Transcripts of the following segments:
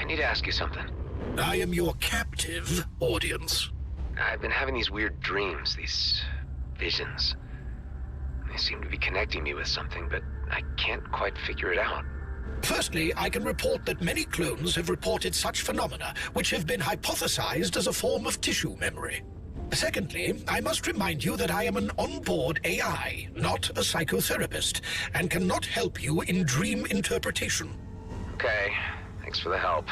need to ask you something. I am your captive audience. I've been having these weird dreams, these visions. They seem to be connecting me with something, but I can't quite figure it out. Firstly, I can report that many clones have reported such phenomena, which have been hypothesized as a form of tissue memory. Secondly, I must remind you that I am an onboard AI, not a psychotherapist, and cannot help you in dream interpretation. Okay, thanks for the help.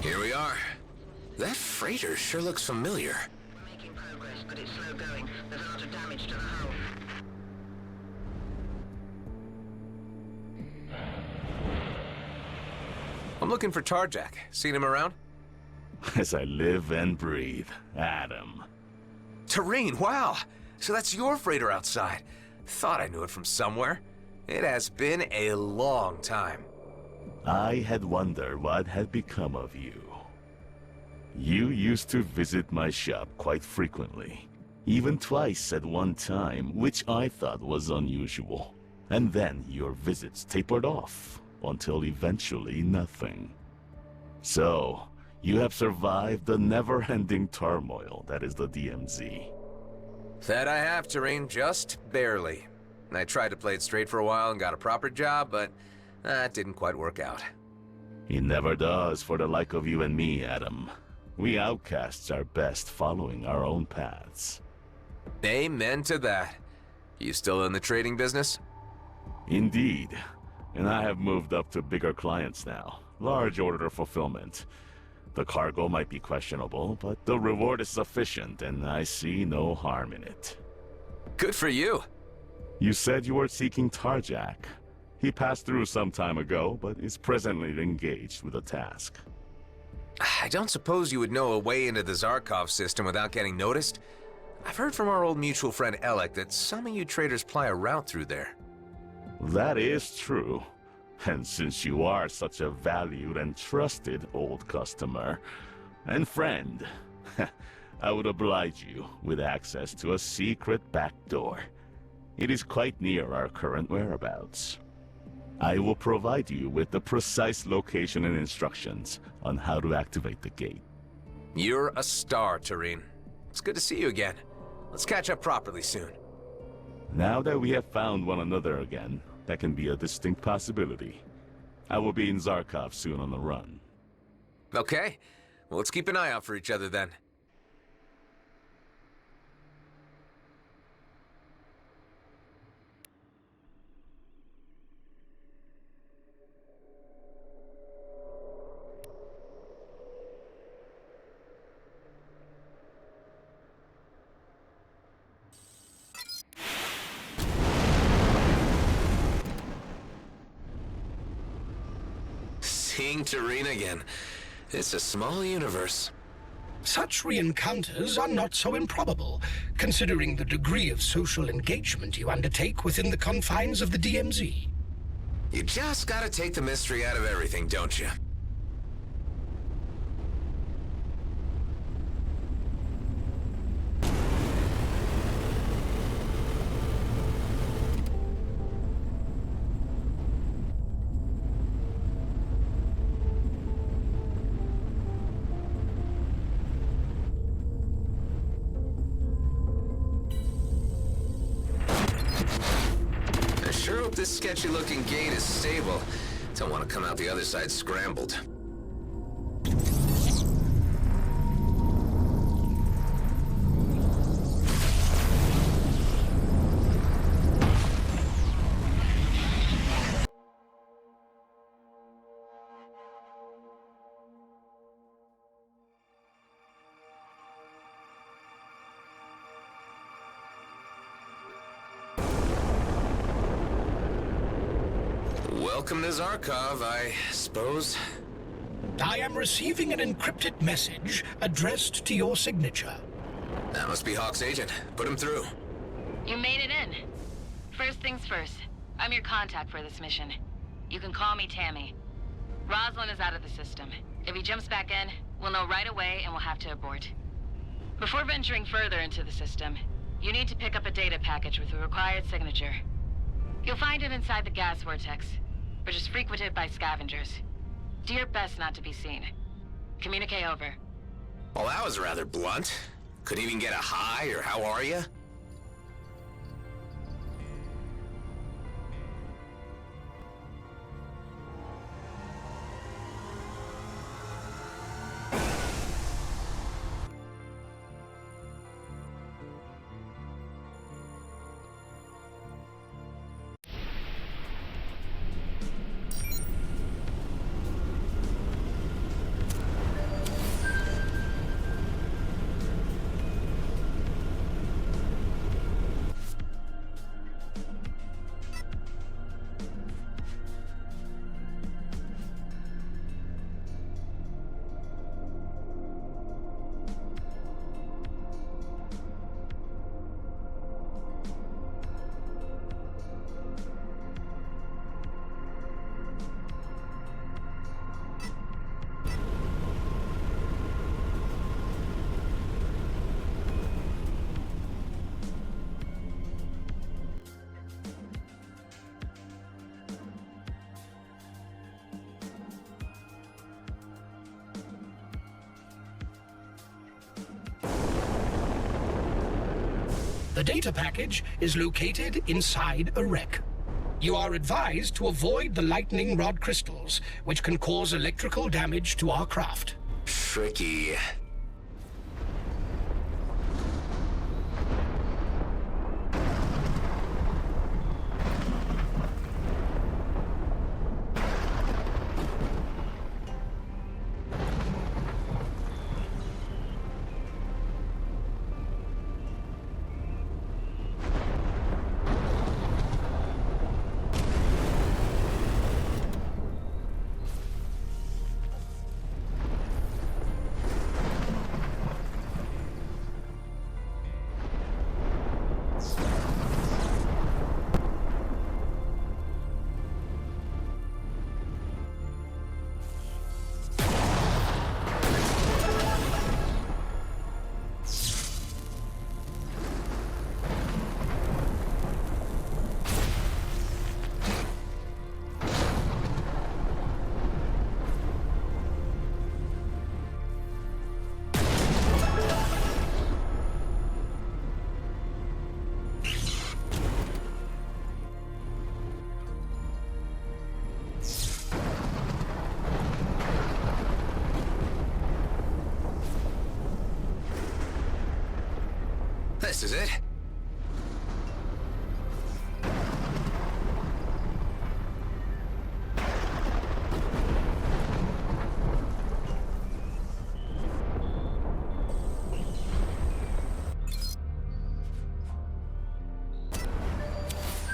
Here we are. That freighter sure looks familiar. We're making progress, but it's slow going. There's a lot of damage to the hull. I'm looking for Tarjak. Seen him around? As I live and breathe, Adam. Tareen, wow! So that's your freighter outside. Thought I knew it from somewhere. It has been a long time. I had wondered what had become of you. You used to visit my shop quite frequently. Even twice at one time, which I thought was unusual. And then your visits tapered off, until eventually nothing. So, you have survived the never-ending turmoil that is the DMZ. That I have, Tareen, just barely. I tried to play it straight for a while and got a proper job, but that didn't quite work out. It never does for the like of you and me, Adam. We outcasts are best following our own paths. Amen to that. You still in the trading business? Indeed. And I have moved up to bigger clients now. Large order fulfillment. The cargo might be questionable, but the reward is sufficient, and I see no harm in it. Good for you. You said you were seeking Tarjak. He passed through some time ago, but is presently engaged with a task. I don't suppose you would know a way into the Zarkov system without getting noticed? I've heard from our old mutual friend Alec that some of you traders ply a route through there. That is true. And since you are such a valued and trusted old customer and friend, I would oblige you with access to a secret back door. It is quite near our current whereabouts. I will provide you with the precise location and instructions on how to activate the gate. You're a star, Tareen. It's good to see you again. Let's catch up properly soon. Now that we have found one another again, that can be a distinct possibility. I will be in Zarkov soon on the run. Okay. Well, let's keep an eye out for each other then. Seeing Tareen again. It's a small universe. Such re-encounters are not so improbable, considering the degree of social engagement you undertake within the confines of the DMZ. You just gotta take the mystery out of everything, don't you? Sure hope this sketchy-looking gate is stable. Don't want to come out the other side scrambled. Welcome to Zarkov, I suppose. I am receiving an encrypted message addressed to your signature. That must be Hawk's agent. Put him through. You made it in. First things first, I'm your contact for this mission. You can call me Tammy. Rosalind is out of the system. If he jumps back in, we'll know right away and we'll have to abort. Before venturing further into the system, you need to pick up a data package with the required signature. You'll find it inside the gas vortex, which is frequented by scavengers. Do your best not to be seen. Communicate over. Well, that was rather blunt. Couldn't even get a hi or how are you? The data package is located inside a wreck. You are advised to avoid the lightning rod crystals, which can cause electrical damage to our craft. Tricky. This is it.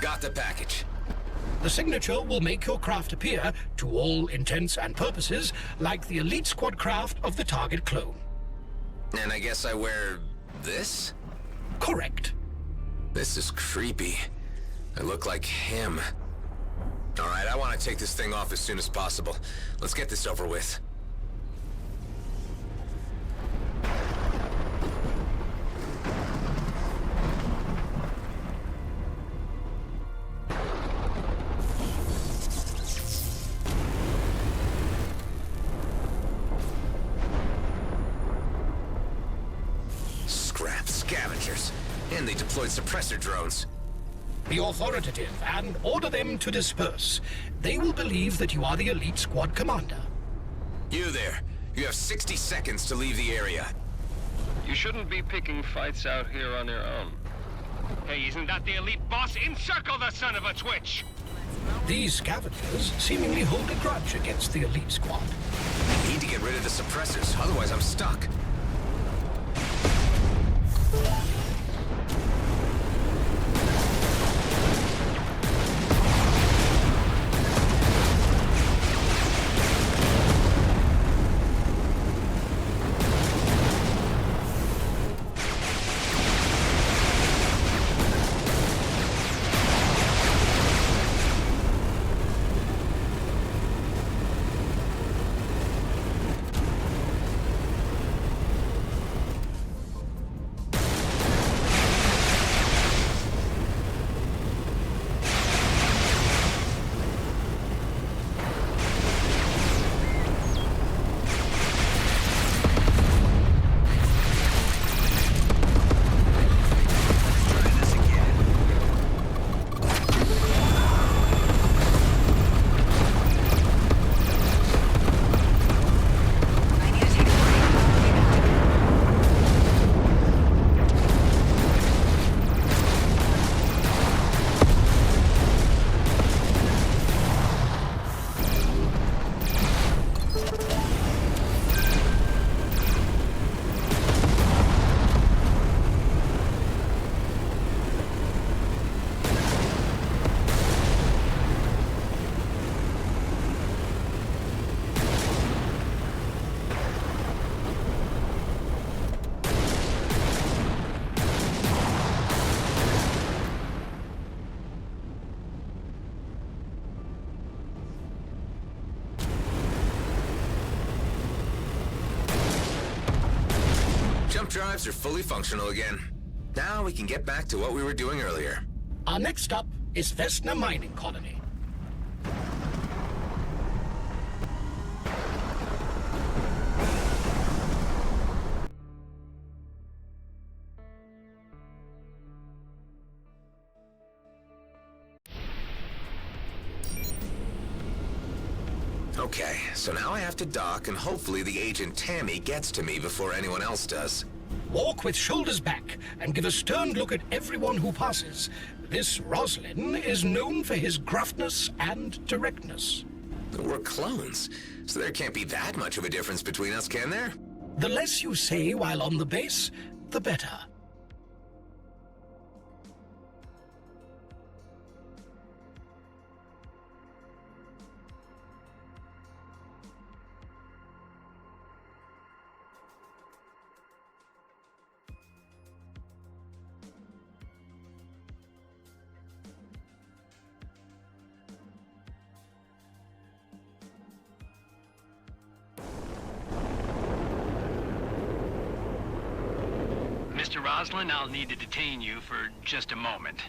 Got the package. The signature will make your craft appear, to all intents and purposes, like the elite squad craft of the target clone. And I guess I wear this? Correct. This is creepy. I look like him. All right, I want to take this thing off as soon as possible. Let's get this over with. Scrap scavengers. And they deployed suppressor drones. Be authoritative and order them to disperse. They will believe that you are the elite squad commander. You there. You have 60 seconds to leave the area. You shouldn't be picking fights out here on your own. Hey, isn't that the elite boss? Encircle the son of a twitch! These scavengers seemingly hold a grudge against the elite squad. I need to get rid of the suppressors, otherwise I'm stuck. Jump drives are fully functional again. Now we can get back to what we were doing earlier. Our next stop is Vesna Mining Colony. Okay, so now I have to dock, and hopefully the agent Tammy gets to me before anyone else does. Walk with shoulders back and give a stern look at everyone who passes. This Roslin is known for his gruffness and directness. We're clones, so there can't be that much of a difference between us, can there? The less you say while on the base, the better. Mr. Roslin, I'll need to detain you for just a moment.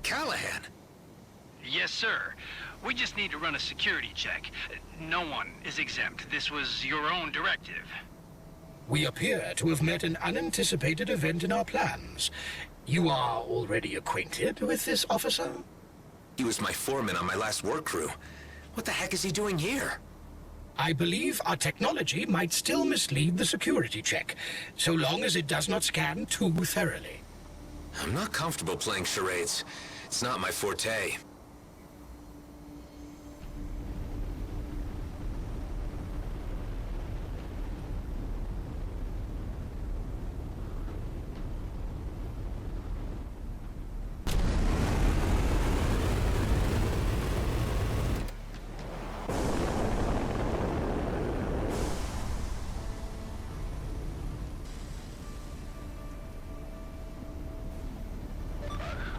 Callahan! Yes, sir. We just need to run a security check. No one is exempt. This was your own directive. We appear to have met an unanticipated event in our plans. You are already acquainted with this officer? He was my foreman on my last work crew. What the heck is he doing here? I believe our technology might still mislead the security check, so long as it does not scan too thoroughly. I'm not comfortable playing charades. It's not my forte.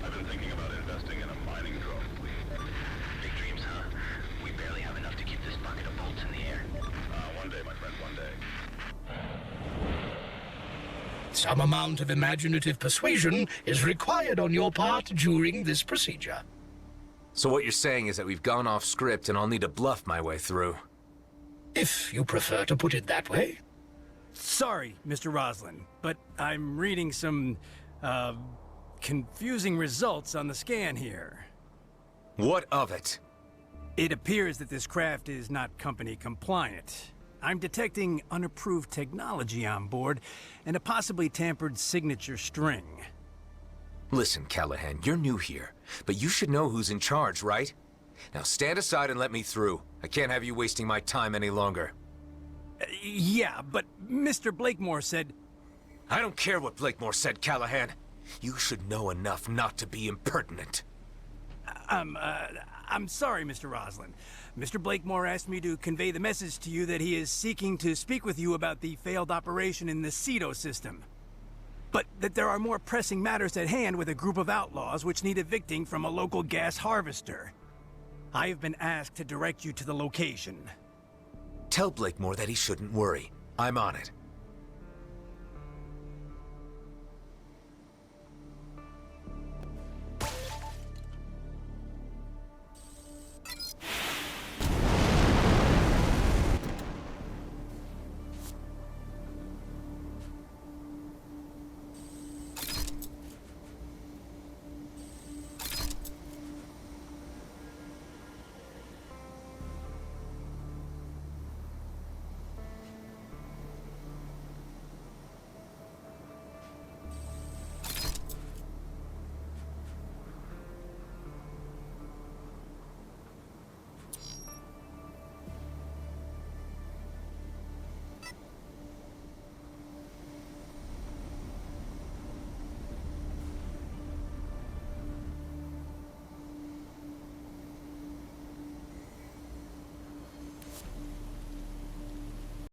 I've been thinking about investing in a mining drone. Some amount of imaginative persuasion is required on your part during this procedure. So what you're saying is that we've gone off script and I'll need to bluff my way through. If you prefer to put it that way. Sorry, Mr. Roslin, but I'm reading some, confusing results on the scan here. What of it? It appears that this craft is not company compliant. I'm detecting unapproved technology on board and a possibly tampered signature string. Listen, Callahan, you're new here, but you should know who's in charge, right? Now stand aside and let me through. I can't have you wasting my time any longer. Yeah, but Mr. Blakemore said... I don't care what Blakemore said, Callahan. You should know enough not to be impertinent. I'm sorry, Mr. Roslin. Mr. Blakemore asked me to convey the message to you that he is seeking to speak with you about the failed operation in the Cedo system. But that there are more pressing matters at hand with a group of outlaws which need evicting from a local gas harvester. I have been asked to direct you to the location. Tell Blakemore that he shouldn't worry. I'm on it.